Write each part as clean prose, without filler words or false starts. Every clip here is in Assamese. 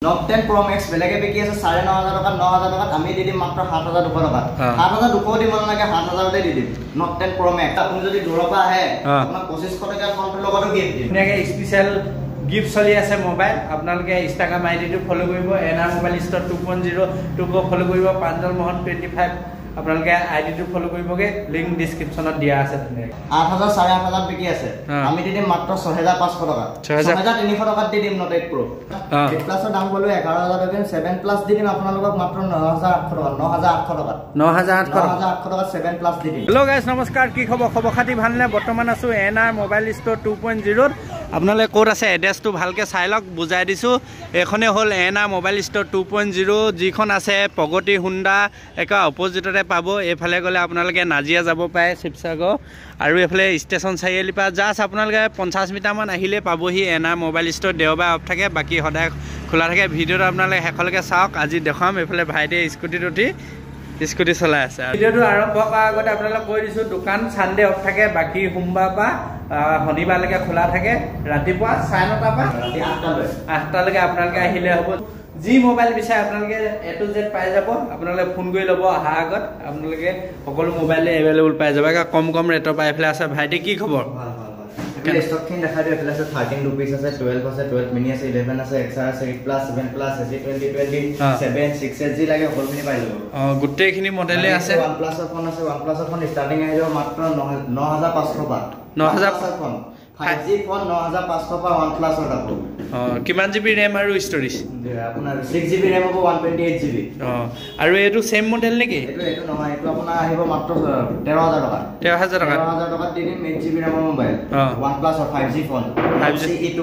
Note 10 Pro Max বেলেগে বিকি আছে 9,500 টাকা 9,000 টাকা আমি দি দিম মাত্ৰ 7,200 টাকা 7,200 দিব নালাগে 7,000 তে দি দিম Note 10 Pro Max আপুনি যদি দূৰপা আহে আপোনাক 2500 টকা ফোনটোৰ লগতো গিফট দিম এনেকে স্পেশাল গিফট চলি আছে মোবাইল আপোনালোকে ইনষ্টাগ্ৰাম আইডিটো ফলো কৰিব এনা মোবাইল ষ্টৰ 2.0 টো ফলো কৰিব পাঞ্জল মোহন 25 আপোনালোকে আইডিটো ফলো কৰিবগে লিংক ডেসক্ৰিপচনত দিয়া আছে ধুনীয়া 8,000 8,500 বিকি আছে আমি দি দিম মাত্ৰ 6,500 টকা 6,300 টকা দি দিম Note 8 Pro 8 প্লাছৰ দাম বলো 11,000 টকা 7 প্লাছ দি দিম আপোনালোকক মাত্ৰ 9,800 টকা 9,800 টকা 7 প্লাছ দি দিম হেল্ল গাইস নমস্কাৰ কি খবৰ খাতি ভালনে বৰ্তমান আছো এনাৰ মোবাইল ষ্টৰ 2.0 আপোনালোকে কোড আছে এড্ৰেছটো ভালকে চাই লওক বুজাই দিছো এখনে হল এনাৰ মোবাইল ষ্টৰ 2.0 যিখন আছে প্ৰগতি হুন্ডা একা অপজিটতে পাবো এফালে গলে আপোনালোকে নাজিয়া যাব পায় শিৱসাগৰ আৰু এফালে ষ্টেচন চাৰিআলি পা জাস্ট আপোনালোকে 50 মিটাৰ মান আহিলে পাবহি এনাৰ মোবাইল ষ্টৰ দেওবাৰ অফ থাকে বাকি সদায় খোলা থাকে ভিডিওটো আপোনালোকে হেকলকে চাওক আজি দেখাম এফালে ভাইতে স্কুটিত উঠি স্কুটি চলাই আছে ভিডিওটো আৰম্ভ কৰাৰ আগতে আপোনালোক কৈ দিছো দোকান সানডে অফ থাকে বাকি সোমবাৰ পা শনিবাৰলৈকে খোলা থাকে ৰাতিপুৱা 9:30 পা ৰাতি 8টা লৈকে আপোনালোকে আহিলে হ'ব যি মোবাইল বিচাৰে আপোনালোকে A to Z পাই যাব আপোনালোকে ফোন কৰি ল'ব আহা আগত আপোনালোকে সকলো মোবাইল এভেইলেবল পাই যাব কম ৰেটৰ পাই ফেলে আছে ভাইটি কি খবৰ ভাল স্টক খিনি দেখাই দিও ফেলে আছে 13 रुपीस আছে 12 আছে 12 মিনি আছে 11 আছে XR আছে 8 প্লাস 7 প্লাস আছে 2020 7 6 জি লাগে সকলোখিনি পাই যাব গুটেখিনি মডেলে আছে OnePlus ফোন আছে OnePlus ফোন স্টার্টিং আহি যাব মাত্ৰ 9,500 টকা 9,000 ফোন 5G ফোন 9,500 টকা OnePlus ৰ দাম কিমান জিবি RAM আৰু স্টোৰেজ আপোনাৰ 6GB RAM হ'ব 128GB আৰু এটো সেম মডেল নেকি এটো নহয় এটো আপোনাৰ আহিব মাত্ৰ 13,000 টকা 13,000 টকা দি দিম 8GB RAM mobile OnePlus 5G phone 5G E2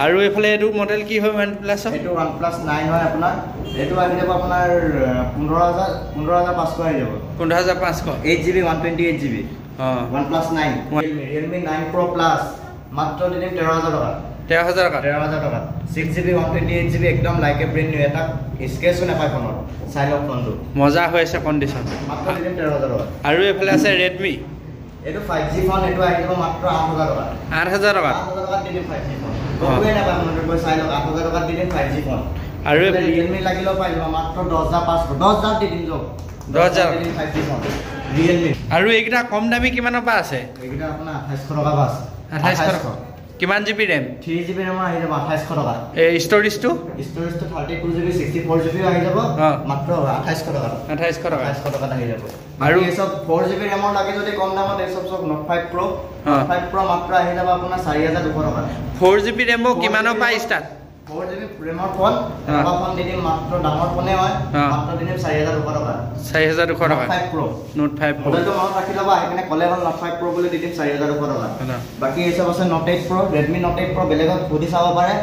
আৰু এফালে এটো মডেল কি হয় OnePlus এটো OnePlus 9 হয় আপোনাৰ এটো আহি যাব আপোনাৰ 15,500 আহি যাব 15,500 8GB 128GB OnePlus 9 Realme 9 Pro Plus মাত্ৰ দি দিম 13,000 টকা 13,000 টকা 6GB 128GB একদম লাইক এ ব্র্যান্ড নিউ এটা স্কেচও নাপায় ফোনৰ চাইল অফ ফোনটো মজা হৈ আছে কন্ডিশন মাত্ৰ দি দিম 13,000 টকা আৰু এফালে আছে Redmi এটো 5G ফোন এটো আহি যাব মাত্ৰ 8,000 টকা 8,000 টকা 8,000 টকা দি দিম 5G ফোন কোনে নাপায় মনৰ গৈ চাই লওক 8,000 টকা দি দিম 5G ফোন আৰু Realme লাগিলেও পাই যাব মাত্ৰ 10,500 10,000 দি দিম যক 10,000 দি দিম 5G ফোন Realme আৰু এইটা কম দামী কিমানৰ পা আছে এইটা আপোনাৰ 2800 টকা পাস 2800 টকা কিমান জিবি RAM 3GB RAM আহি যাব 2800 টকা এই স্টোৰেজটো 32GB 64GB আহি যাব মাত্ৰ 2800 টকা 2800 টকা আহি যাব আৰু এই সব 4GB RAM লাগে যদি কম দামত এই সব Note 5 Pro Note 5 Pro মাত্ৰ আহি যাব আপোনাৰ 4,200 টকা 4GB RAM কিমানৰ পা ষ্টাৰ্ট 4GB RAM ফোন এটা ফোন দি দিম মাত্ৰ ডাঙৰ ফোনে হয় মাত্ৰ দি দিম 4,200 টকা 4,200 টকা 5 Pro Note 5 Pro মডেলটো মনত ৰাখি ল'বা আহিনে কলে হ'ল Note 5 Pro বুলি দি দিম 4,200 টকা বাকি এই সব আছে Note 8 Pro Redmi Note 8 Pro বেলেগত খুদি চাব পাৰে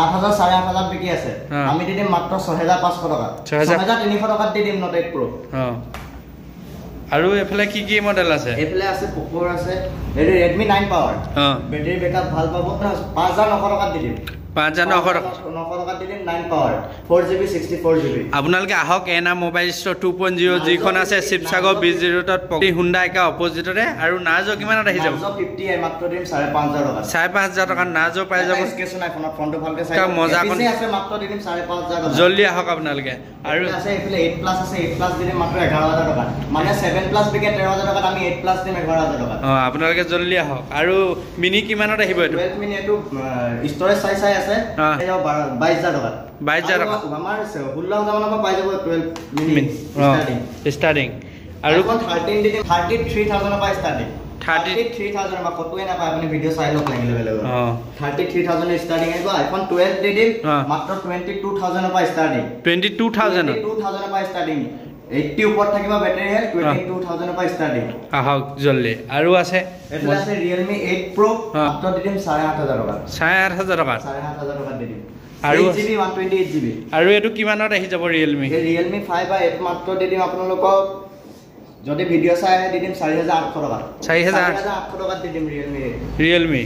8,000 8,500 বিকি আছে আমি দি দিম মাত্ৰ 6,500 টকা 6,300 টকা দি দিম Note 8 Pro আৰু এফালে কি মডেল আছে এফালে আছে Poco আছে এটো Redmi 9 Power ব্যাটারি ব্যাকআপ ভাল পাব 5,900 টকা দি দিম 5,900 টকা দি দিম 9 Power 4GB 64GB আপোনালোকে আহক এনা মোবাইল ষ্টৰ 2.0 যিখন আছে শিৱসাগৰ বিজ ৰোডত প্ৰগতি হুন্ডা একা অপজিটৰে আৰু নাজো কিমানত আহি যাব 50 মাত্ৰ দিম 5,500 টকা 5,500 টকা নাজো পাই যাব স্কেচন আইফোনত ফোনটো ভালকে চাই মজা কোন আছে মাত্ৰ দিম 5,500 টকা জলদি আহক আপোনালোকে আৰু আছে এফালে 8 প্লাস আছে 8 প্লাস দিম মাত্ৰ 11,000 টকা মানে 7 প্লাস বিকে 13,000 টকা আমি 8 প্লাস দিম 11,000 টকা আপোনালোকে জলদি আহক আৰু মিনি কিমানত আহিব এটো 12 মিনি এটো ষ্টৰেজ চাই আছে এই 22,000 টকা 22,000 টকা আমাৰ 16,000 মানৰ পৰা পাই যাব 12 মিনি ষ্টাৰ্টিং আৰু 13 দিম 33,000 পৰা ষ্টাৰ্টিং 33,000 বা কতই না পায় আপুনি ভিডিও চাই লওক লাগিলে বেলেগ 33,000 ষ্টাৰ্টিং আহিব আইফোন 12 দি দিম মাত্ৰ 22,000 পৰা ষ্টাৰ্টিং 22,000 পৰা ষ্টাৰ্টিং 80 ওপৰত থাকিব ব্যাটাৰি হেল 22,000 পৰা ষ্টাৰ্টিং আহক জলদি আৰু আছে এফালে আছে Realme 8 Pro মাত্ৰ দি দিম 8,500 টকা 8,500 টকা 8,500 টকা দি দিম আৰু 8GB 128GB আৰু এটো কিমানত আহি যাব Realme Realme 5 বা 8 মাত্ৰ দি দিম আপোনালোকক যদি ভিডিও চাই দি দিম 4,800 টকা 4,800 টকা দি দিম Realme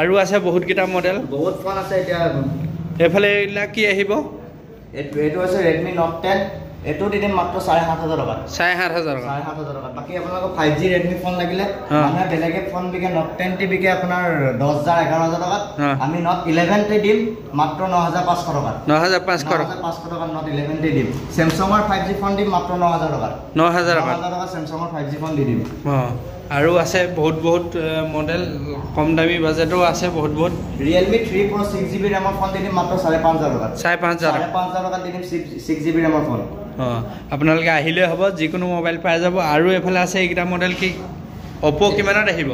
আৰু আছে বহুত কিটা মডেল বহুত ফোন আছে এতিয়া এফালে ইলা কি আহিব এটো আছে Redmi Note 10 এটো দি দিম মাত্ৰ ৭,৫০০ টকা ৭,৫০০ টকা ৭,৫০০ টকা বাকি আপোনালোকক 5G Redmi ফোন লাগিলে মানে বেলেগে ফোন বিকে Note 10T বিকে আপোনাৰ ১০,০০০ ১১,০০০ টকা আমি Note 11T দিম মাত্ৰ ৯,৫০০ টকা ৯,৫০০ টকা Note 11T দিম Samsung-ৰ 5G ফোন দিম মাত্ৰ ৯,০০০ টকা ৯,০০০ টকা Samsung-ৰ 5G ফোন দি দিম আৰু আছে বহুত মডেল কম দামী বাজেটও আছে বহুত Realme 3 Pro 6GB RAM phone দি দিম মাত্ৰ ৫,৫০০ টকা ৫,৫০০ টকা দি দিম 6GB RAM ফোন আপোনালোকে আহিলে হ'ব যিকোনো মোবাইল পাই যাব আৰু এফালে আছে এইকেইটা মডেল কি Oppo কিমানত আহিব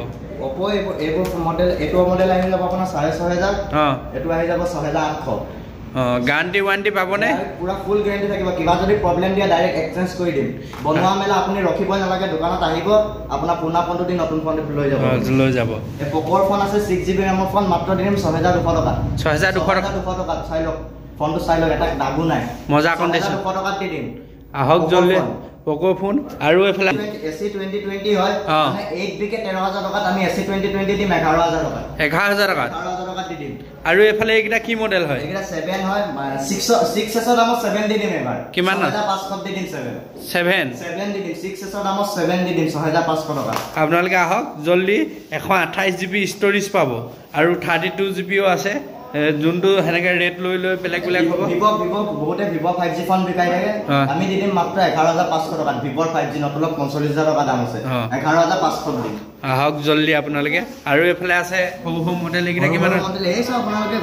Oppo এইবোৰ মডেল এটো মডেল আহি যাব আপোনাৰ ৬,৫০০ এটো আহি যাব ৬,৮০০ গ্যাৰান্টি ওয়াৰেন্টি পাবনে পুৰা ফুল গ্যাৰান্টি থাকিব কিবা যদি প্ৰবলেম দিয়া ডাইৰেক্ট এক্সচেঞ্জ কৰি দিম বনোৱা মেলা আপুনি ৰখিব নালাগে দোকানত আহিব আপোনাৰ পুনা ফোনটো দি নতুন ফোনটো লৈ যাব এই Poco ফোন আছে 6GB RAM ফোন মাত্ৰ দিম ৬,২০০ টকা ৬,২০০ টকা চাই লওক ফোনটো চাই লওক এটা দাগু নাই মজা কণ্ডিশ্যন ৬,২০০ টকা দি দিম আহক জলদি Poco ফোন আৰু এফালে AC 2020 হয় মানে 8GB ১৩,০০০ টকাত আমি AC 2020 দিম ১১,০০০ টকা ১১,০০০ টকা দি দিম আৰু এফালে এইটা কি মডেল হয় এইটা 7 হয় 6S ৰ দামত 7 দি দিম এবাৰ কিমান না ৬,৫০০ দি দিম 7 দি দিম 6S ৰ দামত 7 দি দিম ৬,৫০০ টকা আপোনালোকে আহক জলদি 128GB ষ্টৰেজ পাব আৰু 32GBও আছে যোনটো হেনেকে ৰেট লৈ বেলেগ হ'ব Vivo বহুতে Vivo 5G ফোন বিকাই থাকে আমি দি দিম মাত্ৰ ১১,৫০০ টকা Vivo 5G নতুন ৪৫,০০০ টকা দাম আছে ১১,৫০০ দিম আহক জলদি আপোনালোকে আৰু এফালে আছে সৰু মডেল এইটা কিমান মডেল এই সব আপোনালোকে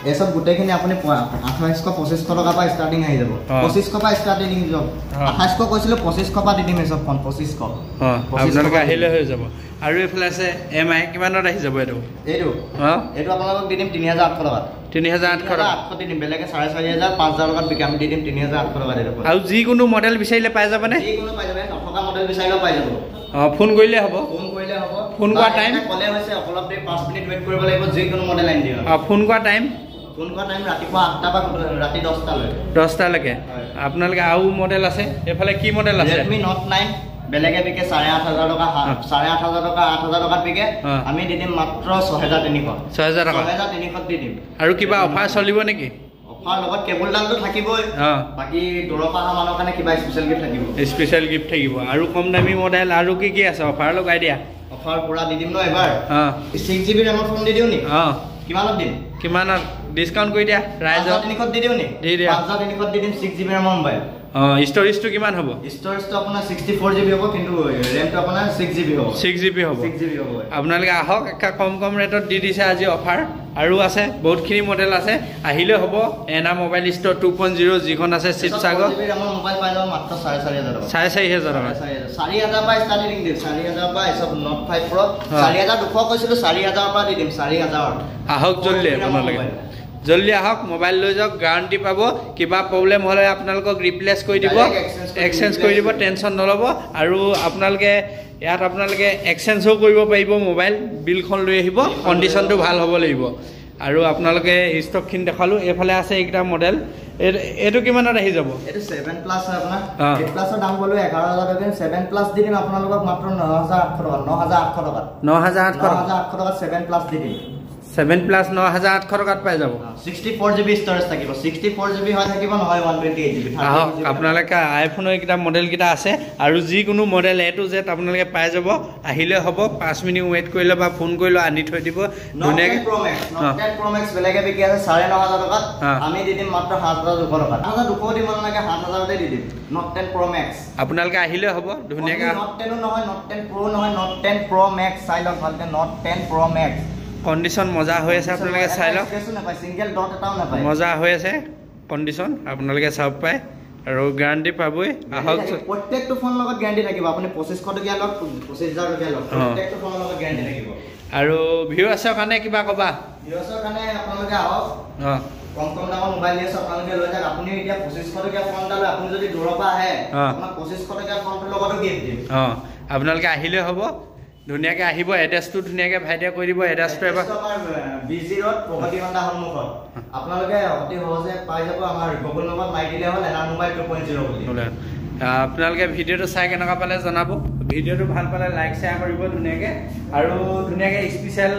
এই সব গুটেখিনি আপুনি ২৮০০-২৫০০ টকা পৰা ষ্টাৰ্টিং আহি যাব ২৫০০ পৰা ষ্টাৰ্টিং যাব ২৮০০ কৈছিল ২৫০০ পৰা দি দিম এই সব ফোন ২৫০০ আপোনালোকে আহিলে হৈ যাব আৰু এফালে আছে MI কিমানত আহি যাব এইটো আপোনালোকক দি দিম ৩,৮০০ টকা ৩,৮০০ দি দিম বেলেগে ৪,৫০০ ৫,০০০ টকাত বিকাম দি দিম ৩,৮০০ টকা দি দিব আৰু যিকোনো মডেল বিচাৰিলে পাই যাবনে যিকোনো পাই যাব নথকা মডেল বিচাৰিলেও পাই যাব ফোন কৰিলে হ'ব ফোন কৰা টাইম কলে হৈছে অলপ দেৰি 5 মিনিট ৱেট কৰিব লাগিব যিকোনো মডেল আনি দিম ফোন কৰা টাইম ৰাতিপুৱা ৮টা পৰা ৰাতি 10টা লৈকে আপোনালোকে আৰু মডেল আছে এফালে কি মডেল আছে Redmi Note 9 বেলেগে বিকে ৮,৫০০ টকা ৮,৫০০ টকা ৮,০০০ টকাত বিকে আমি দি দিম মাত্ৰ ৬,৩০০ টকা ৬,৩০০ দি দিম আৰু কিবা অফাৰ চলিব নেকি অফাৰ লগত কেবল দামটো থাকিবই বাকি দূৰৰ পৰা অহা মানুহৰ কাৰণে কিবা স্পেচিয়েল গিফ্ট থাকিব আৰু কম দামী মডেল আৰু কি আছে অফাৰ লগাই দিয়া অফাৰ পুৰা দি দিম ন এবাৰ 6GB RAM ফোন দি দিও নি কিমানত দিম কিমানত ডিসকাউন্ট কৰি দিয়া ৰাইজক ৫,৩০০ দি দিও নি ৫,৩০০ দি দিম 6GB RAM মোবাইল স্টোরেজটো কিমান হ'ব স্টোরেজটো আপোনাৰ 64GB হ'ব কিন্তু ৰেমটো আপোনাৰ 6GB হ'ব 6GB হ'ব আপোনালোকে আহক একটা কম ৰেটত দি দিছে আজি অফাৰ আৰু আছে বহুতখিনি মডেল আছে আহিলে হ'ব এনা মোবাইল ষ্টৰ 2.0 যিখন আছে শিৱসাগৰ আমাৰ মোবাইল পাই যাব মাত্ৰ ৪,৫০০ টকা ৪,৫০০ টকা ৪,০০০ পৰা ষ্টাৰ্টিং দিম ৪,০০০ পৰা এসব Note 5 Pro ৪,২০০ কৈছিলো ৪,০০০ পৰা দি দিম ৪,০০০ আহক জলদি আপোনালোকে জলদি আহক মোবাইল লৈ যাওক গ্যাৰান্টি পাব কিবা প্ৰবলেম হলে আপোনালোকক ৰিপ্লেস কৰি দিব এক্সচেঞ্জ কৰি দিব টেনচন নলব আৰু আপোনালোকে ইয়াত আপোনালোকে এক্সচেঞ্জও কৰিব পাৰিব মোবাইল বিলখন লৈ আহিব কন্ডিশনটো ভাল হ'ব লাগিব আৰু আপোনালোকে ষ্টকখিনি দেখালো এফালে আছে এইটা মডেল এটো কিমানত আহি যাব এটো 7 প্লাস হয় আপোনাৰ 8 প্লাসৰ দাম বলো 11,000 টকা 7 প্লাস দি দিম আপোনালোকক মাত্ৰ 9,800 টকা 9,800 টকা 7 প্লাস দি দিম 7 প্লাস 9,800 টকাত পাই যাব 64GB ষ্টৰেজ থাকিব 64GB হয় থাকিব নহয় 128GB আপোনালোকে আইফোনৰ কিটা মডেল কিটা আছে আৰু যিকোনো মডেল A to Z আপোনালোকে পাই যাব আহিলে হ'ব 5 মিনিট ৱেট কৰিলে বা ফোন কৰিলে আনি থৈ দিব ধুনীয়াকৈ Note 10 Pro Max বেলেগে বিকি আছে 9,500 টকাত আমি দি দিম মাত্ৰ 7,200 টকা 7,200 দিব নালাগে 7,000 তে দি দিম Note 10 Pro Max আপোনালোকে আহিলে হ'ব ধুনীয়াকৈ Note 10 নহয় Note 10 Pro নহয় Note 10 Pro Max চাই লওক ভালকে Note 10 Pro Max কন্ডিশন মজা হৈ আছে আপোনালোকে চাই লওক সিঙ্গেল ডট এটাও নাপায় মজা হৈ আছে কন্ডিশন আপোনালোকে সব পায় আৰু গ্যাৰান্টি পাবই আহক প্ৰত্যেকটো ফোন লগত গ্যাৰান্টি থাকিব আপুনি 2500 টকা লওক 25000 টকা লওক প্ৰত্যেকটো ফোনৰ লগত গ্যাৰান্টি থাকিব আৰু ভিউৱাৰ্ছৰ কাৰণে কিবা কবা ভিউৱাৰ্ছৰ কাৰণে আপোনালোকে আহক কম দামৰ মোবাইল আছে আপোনালোকে লৈ যাওক আপুনি এতিয়া 2500 টকা ফোন ডাল আপুনি যদি দূৰৰ পৰা আহে আপোনাক 2500 টকা ফোনটোৰ লগতো গিফ্ট দিম আপোনালোকে আহিলে হ'ব ধুনীয়াকৈ আহিব এড্ৰেছটো ধুনীয়াকৈ ভাইটিয়ে কৈ দিব এড্ৰেছটো এবাৰ বিজি ৰোড প্ৰগতি হণ্ডা সন্মুখত আপোনালোকে অতি সহজে পাই যাব আমাৰ গুগল মেপত মাৰি দিলে হ'ল এনা মোবাইল 2.0 বুলি আপোনালোকে ভিডিঅ'টো চাই কেনেকুৱা পালে জনাব ভিডিঅ'টো ভাল পালে লাইক শ্বেয়াৰ কৰিব ধুনীয়াকৈ আৰু ধুনীয়াকৈ স্পেচিয়েল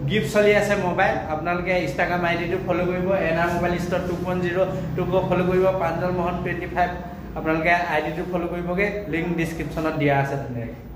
গিফট চলি আছে মোবাইল আপোনালোকে ইনষ্টাগ্ৰাম আইডিটো ফলো কৰিব এনা মোবাইল ষ্টৰ 2.0 টোকো ফলো কৰিব প্ৰাঞ্জল মোহন 25 আপোনালোকে আইডিটো ফ'ল' কৰিবগৈ লিংক ডিছক্ৰিপশ্যনত দিয়া আছে ধুনীয়াকৈ